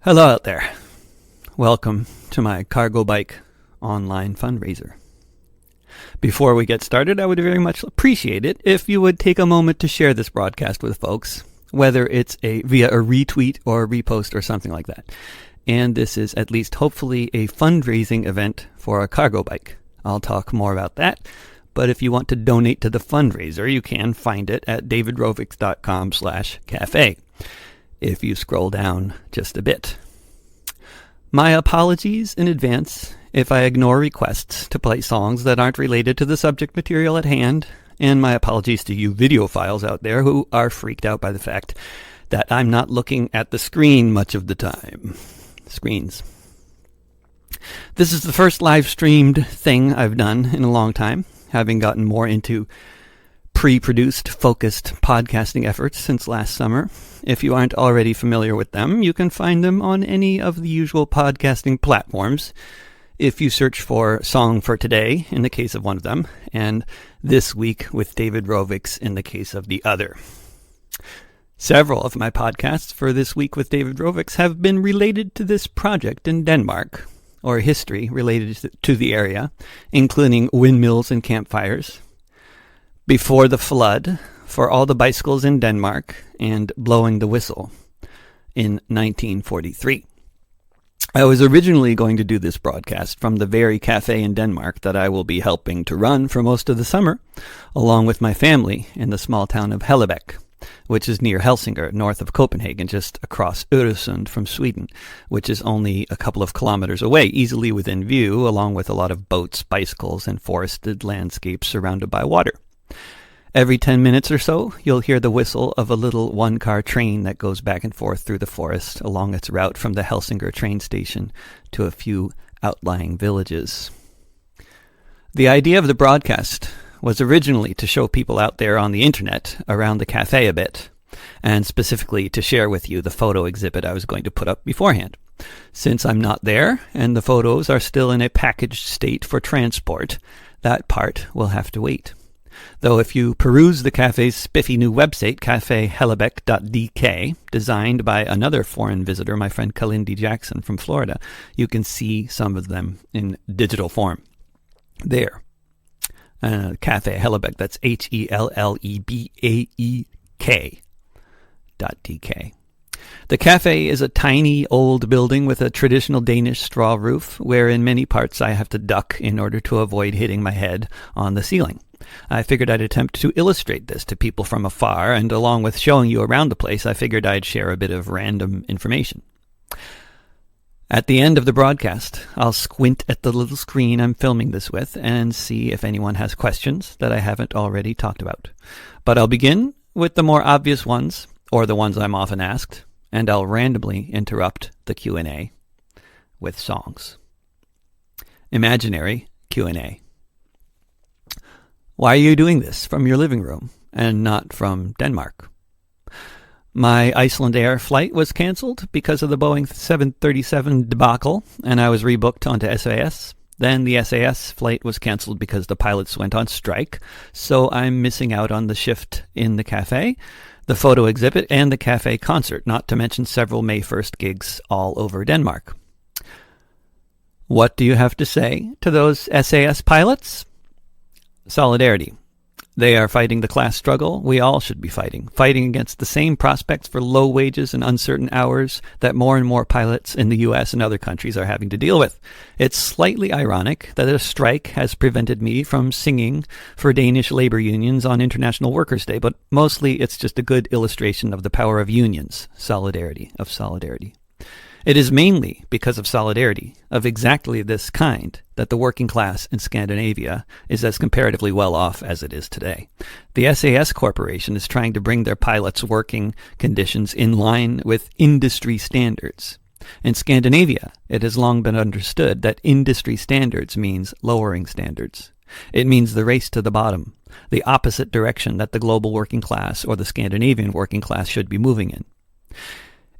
Hello out there. Welcome to my Cargo Bike online fundraiser. Before we get started, I would very much appreciate it if you would take a moment to share this broadcast with folks, whether it's via a retweet or a repost or something like that. And this is at least hopefully a fundraising event for a cargo bike. I'll talk more about that. But if you want to donate to the fundraiser, you can find it at davidrovics.com/cafe. If you scroll down just a bit. My apologies in advance if I ignore requests to play songs that aren't related to the subject material at hand, and my apologies to you videophiles out there who are freaked out by the fact that I'm not looking at the screen much of the time. Screens. This is the first live-streamed thing I've done in a long time, having gotten more into pre-produced, focused podcasting efforts since last summer. If you aren't already familiar with them, you can find them on any of the usual podcasting platforms. If you search for Song for Today, in the case of one of them, and This Week with David Rovics in the case of the other. Several of my podcasts for This Week with David Rovics have been related to this project in Denmark, or history related to the area, including windmills and campfires, Before the Flood, for all the bicycles in Denmark, and Blowing the Whistle in 1943. I was originally going to do this broadcast from the very cafe in Denmark that I will be helping to run for most of the summer, along with my family in the small town of Hellebæk, which is near Helsingør, north of Copenhagen, just across Öresund from Sweden, which is only a couple of kilometers away, easily within view, along with a lot of boats, bicycles, and forested landscapes surrounded by water. Every 10 minutes or so, you'll hear the whistle of a little one-car train that goes back and forth through the forest along its route from the Helsingør train station to a few outlying villages. The idea of the broadcast was originally to show people out there on the internet around the cafe a bit, and specifically to share with you the photo exhibit I was going to put up beforehand. Since I'm not there, and the photos are still in a packaged state for transport, that part will have to wait. Though if you peruse the cafe's spiffy new website, cafehellebæk.dk, designed by another foreign visitor, my friend Kalindi Jackson from Florida, you can see some of them in digital form. There. Cafe Hellebæk, that's HELLEBAEK.dk. The cafe is a tiny old building with a traditional Danish straw roof, where in many parts I have to duck in order to avoid hitting my head on the ceiling. I figured I'd attempt to illustrate this to people from afar, and along with showing you around the place, I figured I'd share a bit of random information. At the end of the broadcast, I'll squint at the little screen I'm filming this with and see if anyone has questions that I haven't already talked about. But I'll begin with the more obvious ones, or the ones I'm often asked, and I'll randomly interrupt the Q&A with songs. Imaginary Q&A. Why are you doing this from your living room and not from Denmark? My Iceland Air flight was cancelled because of the Boeing 737 debacle, and I was rebooked onto SAS. Then the SAS flight was cancelled because the pilots went on strike, so I'm missing out on the shift in the cafe, the photo exhibit, and the cafe concert, not to mention several May 1st gigs all over Denmark. What do you have to say to those SAS pilots? Solidarity. They are fighting the class struggle we all should be fighting against the same prospects for low wages and uncertain hours that more and more pilots in the U.S. and other countries are having to deal with. It's slightly ironic that a strike has prevented me from singing for Danish labor unions on International Workers' Day, but mostly it's just a good illustration of the power of unions, solidarity. It is mainly because of solidarity, of exactly this kind, that the working class in Scandinavia is as comparatively well off as it is today. The SAS Corporation is trying to bring their pilots' working conditions in line with industry standards. In Scandinavia, it has long been understood that industry standards means lowering standards. It means the race to the bottom, the opposite direction that the global working class or the Scandinavian working class should be moving in.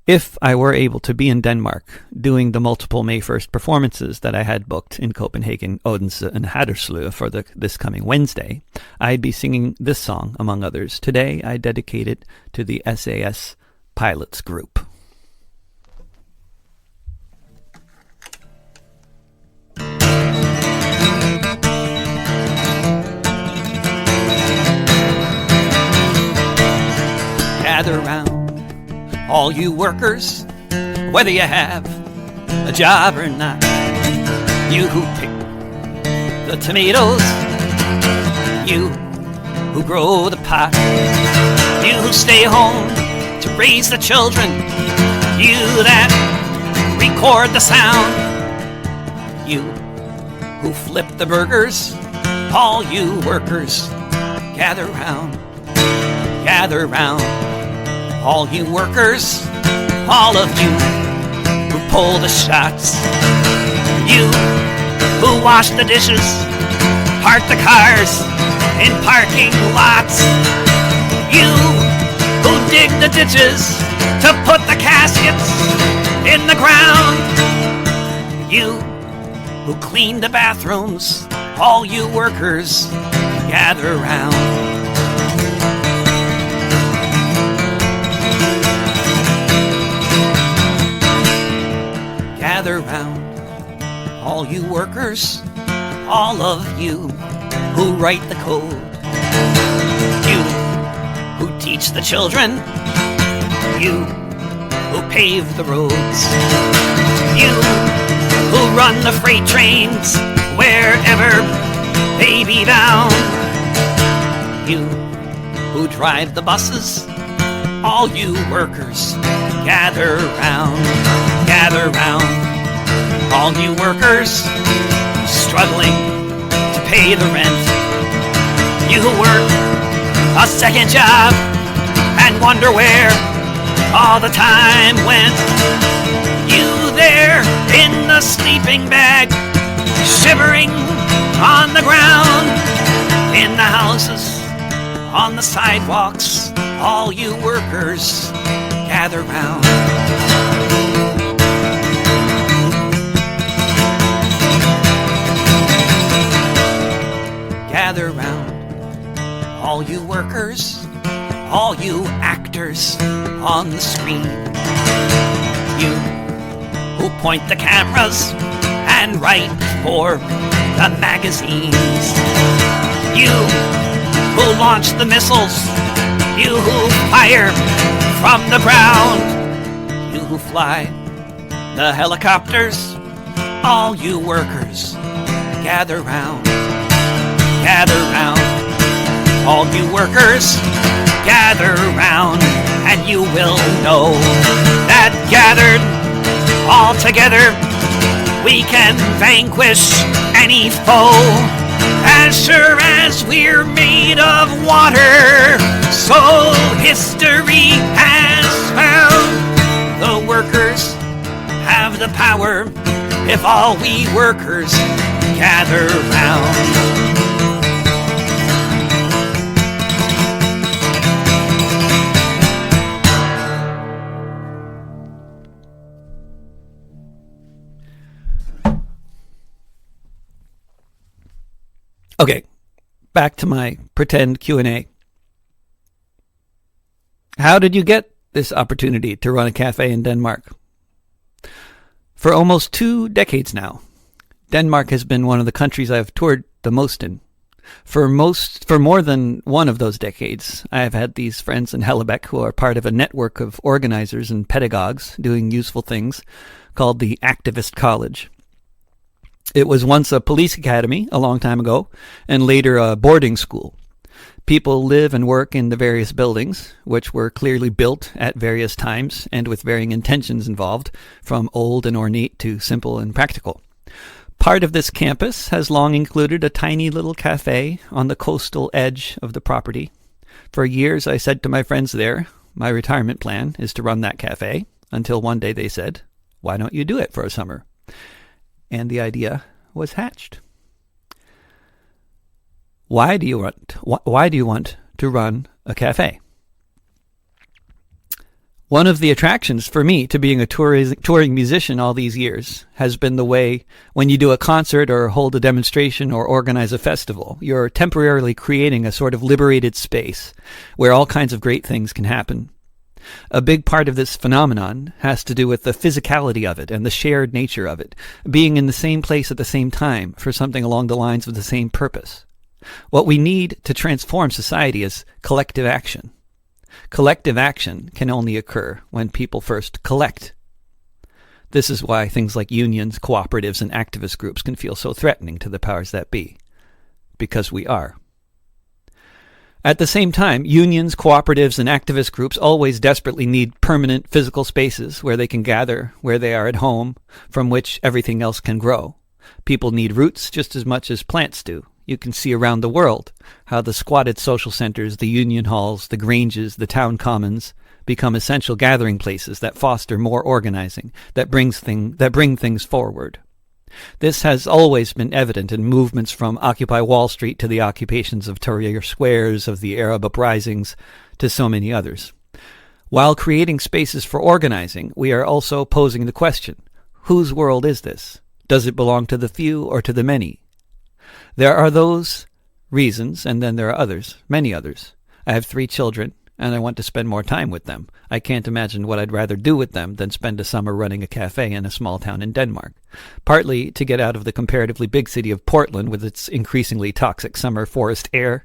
If I were able to be in Denmark doing the multiple May 1st performances that I had booked in Copenhagen, Odense, and Haderslev for this coming Wednesday, I'd be singing this song, among others. Today, I dedicate it to the SAS Pilots Group. All you workers, whether you have a job or not, you who pick the tomatoes, you who grow the pot, you who stay home to raise the children, you that record the sound, you who flip the burgers, all you workers, gather round, gather round. All you workers, all of you who pull the shots, you who wash the dishes, park the cars in parking lots, you who dig the ditches to put the caskets in the ground, you who clean the bathrooms, all you workers, gather round. Gather round, all you workers, all of you who write the code, you who teach the children, you who pave the roads, you who run the freight trains wherever they be bound, you who drive the buses, all you workers, gather round, gather round. All you workers struggling to pay the rent, you who work a second job and wonder where all the time went, you there in the sleeping bag, shivering on the ground, in the houses, on the sidewalks, all you workers, gather round. Gather round, all you workers, all you actors on the screen, you who point the cameras and write for the magazines, you who launch the missiles, you who fire from the ground, you who fly the helicopters, all you workers, gather round, gather round. All you workers, gather round, and you will know that gathered all together we can vanquish any foe. As sure as we're made of water, so history has found the workers have the power if all we workers gather round. Okay, back to my pretend Q&A. How did you get this opportunity to run a cafe in Denmark? For almost 2 decades now, Denmark has been one of the countries I've toured the most in. For more than one of those decades, I have had these friends in Hellebeck who are part of a network of organizers and pedagogues doing useful things called the Activist College. It was once a police academy a long time ago, and later a boarding school. People live and work in the various buildings, which were clearly built at various times and with varying intentions involved, from old and ornate to simple and practical. Part of this campus has long included a tiny little cafe on the coastal edge of the property. For years I said to my friends there, my retirement plan is to run that cafe, until one day they said, why don't you do it for a summer? And the idea was hatched. Why do you want to run a cafe? One of the attractions for me to being a touring musician all these years has been the way when you do a concert or hold a demonstration or organize a festival, you're temporarily creating a sort of liberated space where all kinds of great things can happen. A big part of this phenomenon has to do with the physicality of it and the shared nature of it, being in the same place at the same time for something along the lines of the same purpose. What we need to transform society is collective action. Collective action can only occur when people first collect. This is why things like unions, cooperatives, and activist groups can feel so threatening to the powers that be. Because we are. At the same time, unions, cooperatives, and activist groups always desperately need permanent physical spaces where they can gather, where they are at home, from which everything else can grow. People need roots just as much as plants do. You can see around the world how the squatted social centers, the union halls, the granges, the town commons become essential gathering places that foster more organizing, that bring things forward. This has always been evident in movements from Occupy Wall Street to the occupations of Tahrir squares, of the Arab uprisings, to so many others. While creating spaces for organizing, we are also posing the question, whose world is this? Does it belong to the few or to the many? There are those reasons, and then there are others, many others. I have 3 children, and I want to spend more time with them. I can't imagine what I'd rather do with them than spend a summer running a cafe in a small town in Denmark. Partly to get out of the comparatively big city of Portland with its increasingly toxic summer forest fire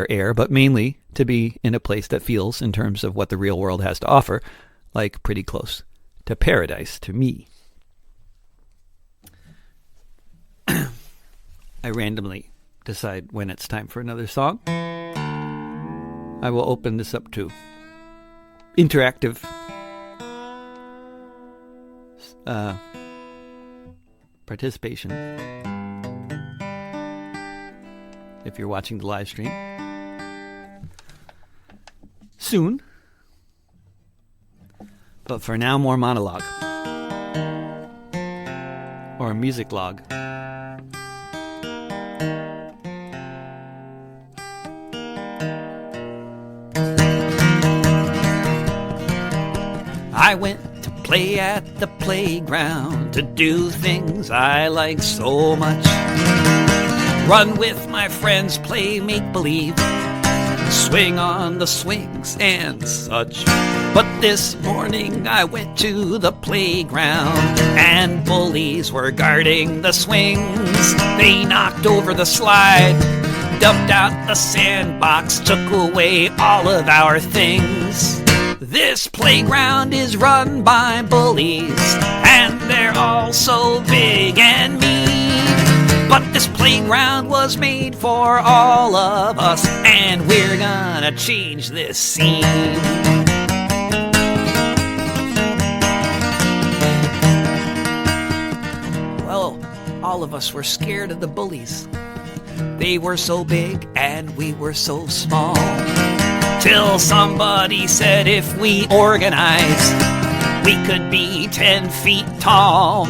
air, but mainly to be in a place that feels, in terms of what the real world has to offer, like pretty close to paradise to me. I randomly decide when it's time for another song. I will open this up to interactive participation. If you're watching the live stream. Soon. But for now, more monologue. Or a music log. I went to play at the playground, to do things I like so much. Run with my friends, play make-believe, swing on the swings and such. But this morning I went to the playground, and bullies were guarding the swings. They knocked over the slide, dumped out the sandbox, took away all of our things. This playground is run by bullies, and they're all so big and mean. But this playground was made for all of us, and we're gonna change this scene. Well, all of us were scared of the bullies. They were so big, and we were so small. Till somebody said if we organized, we could be 10 feet tall.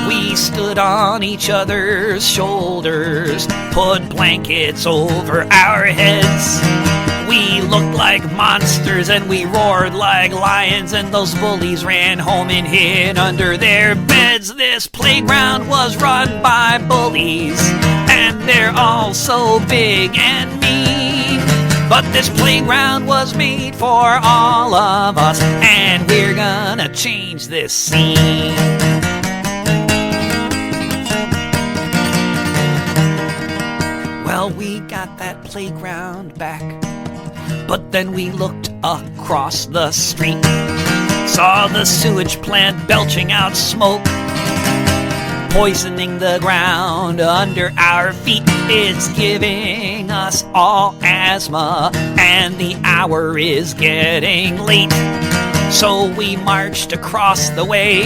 We stood on each other's shoulders, put blankets over our heads. We looked like monsters and we roared like lions, and those bullies ran home and hid under their beds. This playground was run by bullies, and they're all so big and mean. But this playground was made for all of us, and we're gonna change this scene. Well, we got that playground back, but then we looked across the street, saw the sewage plant belching out smoke, poisoning the ground under our feet. It's giving us all asthma, and the hour is getting late. So we marched across the way,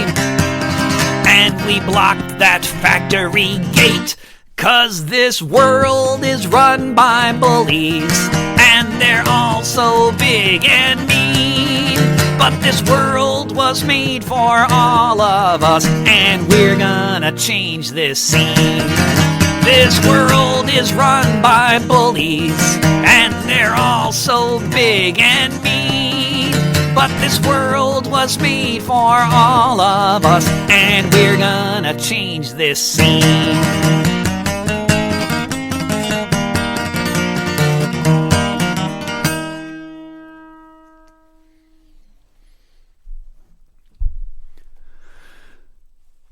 and we blocked that factory gate. 'Cause this world is run by bullies, and they're all so big and mean. But this world was made for all of us, and we're gonna change this scene. This world is run by bullies, and they're all so big and mean. But this world was made for all of us, and we're gonna change this scene.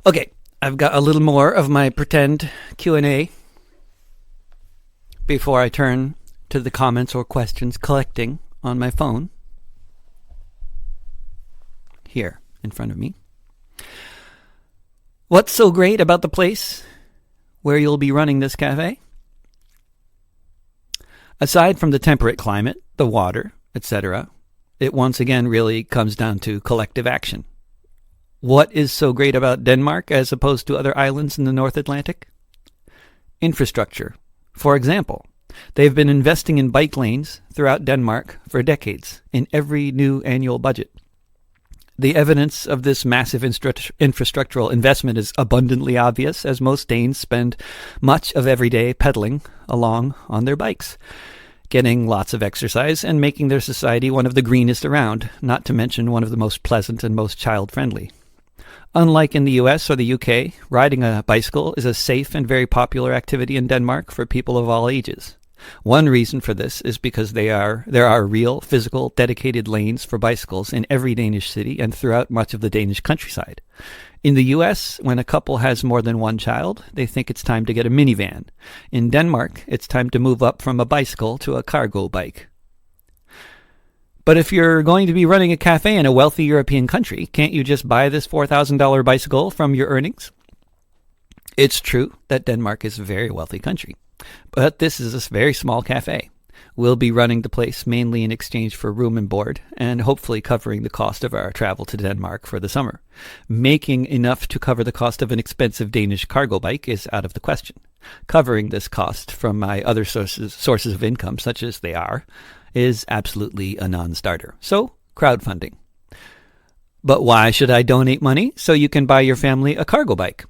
Okay, I've got a little more of my pretend Q&A before I turn to to the comments or questions collecting on my phone here in front of me. What's so great about the place where you'll be running this cafe? Aside from the temperate climate, the water, etc., it once again really comes down to collective action. What is so great about Denmark as opposed to other islands in the North Atlantic? Infrastructure. For example, they've been investing in bike lanes throughout Denmark for decades in every new annual budget. The evidence of this massive infrastructural investment is abundantly obvious, as most Danes spend much of every day pedaling along on their bikes, getting lots of exercise and making their society one of the greenest around, not to mention one of the most pleasant and most child-friendly. Unlike in the US or the UK, riding a bicycle is a safe and very popular activity in Denmark for people of all ages. One reason for this is because there are real, physical, dedicated lanes for bicycles in every Danish city and throughout much of the Danish countryside. In the US, when a couple has more than one child, they think it's time to get a minivan. In Denmark, it's time to move up from a bicycle to a cargo bike. But if you're going to be running a cafe in a wealthy European country, can't you just buy this $4,000 bicycle from your earnings? It's true that Denmark is a very wealthy country. But this is a very small cafe. We'll be running the place mainly in exchange for room and board, and hopefully covering the cost of our travel to Denmark for the summer. Making enough to cover the cost of an expensive Danish cargo bike is out of the question. Covering this cost from my other sources of income, such as they are, is absolutely a non-starter. So, crowdfunding. But why should I donate money so you can buy your family a cargo bike?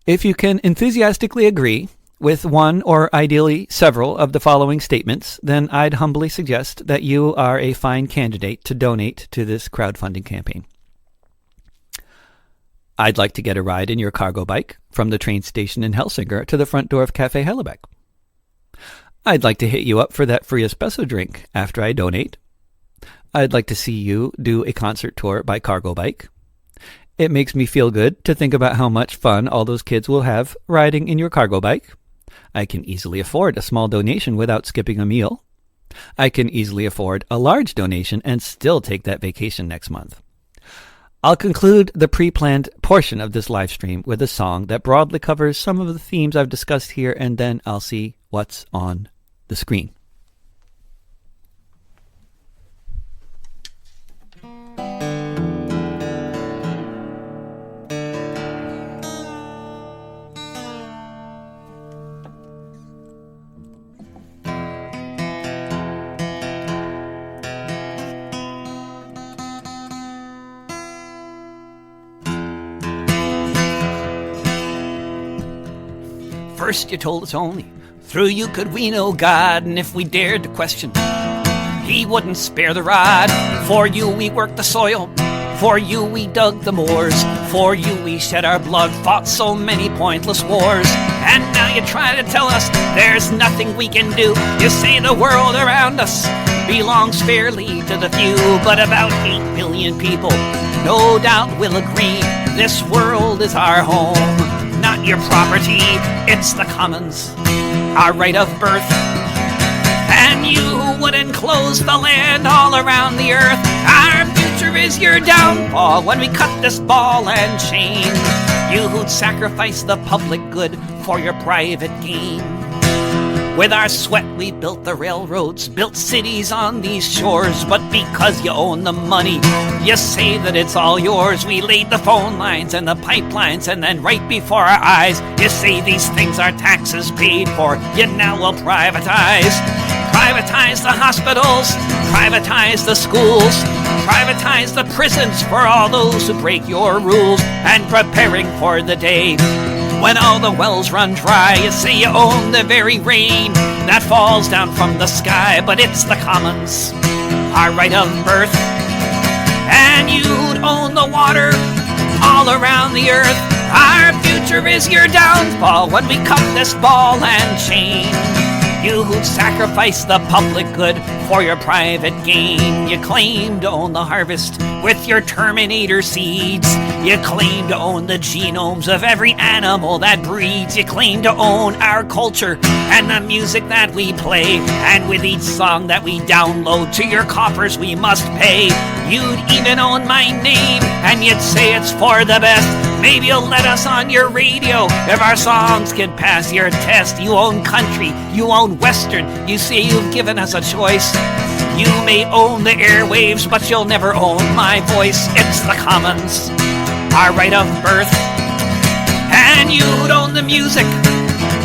If you can enthusiastically agree with one or ideally several of the following statements, then I'd humbly suggest that you are a fine candidate to donate to this crowdfunding campaign. I'd like to get a ride in your cargo bike from the train station in Helsinki to the front door of Café Hellebeck. I'd like to hit you up for that free espresso drink after I donate. I'd like to see you do a concert tour by cargo bike. It makes me feel good to think about how much fun all those kids will have riding in your cargo bike. I can easily afford a small donation without skipping a meal. I can easily afford a large donation and still take that vacation next month. I'll conclude the pre-planned portion of this live stream with a song that broadly covers some of the themes I've discussed here, and then I'll see what's on the screen. First you told us only through you could we know God, and if we dared to question, he wouldn't spare the rod. For you we worked the soil, for you we dug the moors, for you we shed our blood, fought so many pointless wars. And now you try to tell us there's nothing we can do. You say the world around us belongs fairly to the few, but about 8 billion people no doubt will agree this world is our home, not your property. It's the commons, our right of birth. And you who would enclose the land all around the earth, our future is your downfall when we cut this ball and chain. You who'd sacrifice the public good for your private gain. With our sweat we built the railroads, built cities on these shores, but because you own the money, you say that it's all yours. We laid the phone lines and the pipelines, and then right before our eyes, you say these things are taxes paid for, you now will privatize. Privatize the hospitals, privatize the schools, privatize the prisons for all those who break your rules, and preparing for the day when all the wells run dry, you say you own the very rain that falls down from the sky, but it's the commons, our right of birth. And you'd own the water all around the earth. Our future is your downfall when we cut this ball and chain. You who'd sacrifice the public good for your private gain. You claim to own the harvest with your Terminator seeds. You claim to own the genomes of every animal that breeds. You claim to own our culture and the music that we play. And with each song that we download, to your coffers we must pay. You'd even own my name, and you'd say it's for the best. Maybe you'll let us on your radio if our songs can pass your test. You own country, you own western, you say you've given us a choice. You may own the airwaves, but you'll never own my voice. It's the commons, our right of birth. And you'd own the music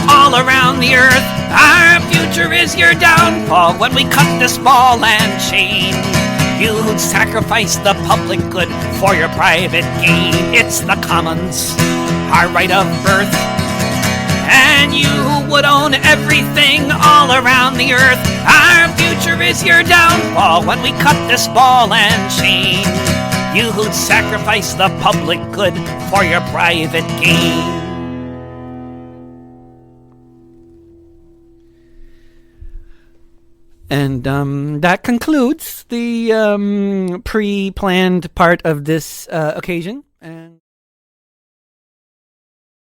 all around the earth. Our future is your downfall when we cut this ball and chain. You'd sacrifice the public good for your private gain. It's the commons, our right of birth. And you would own everything all around the earth. Our future is your downfall when we cut this ball and chain. You'd sacrifice the public good for your private gain. And that concludes the pre-planned part of this occasion. And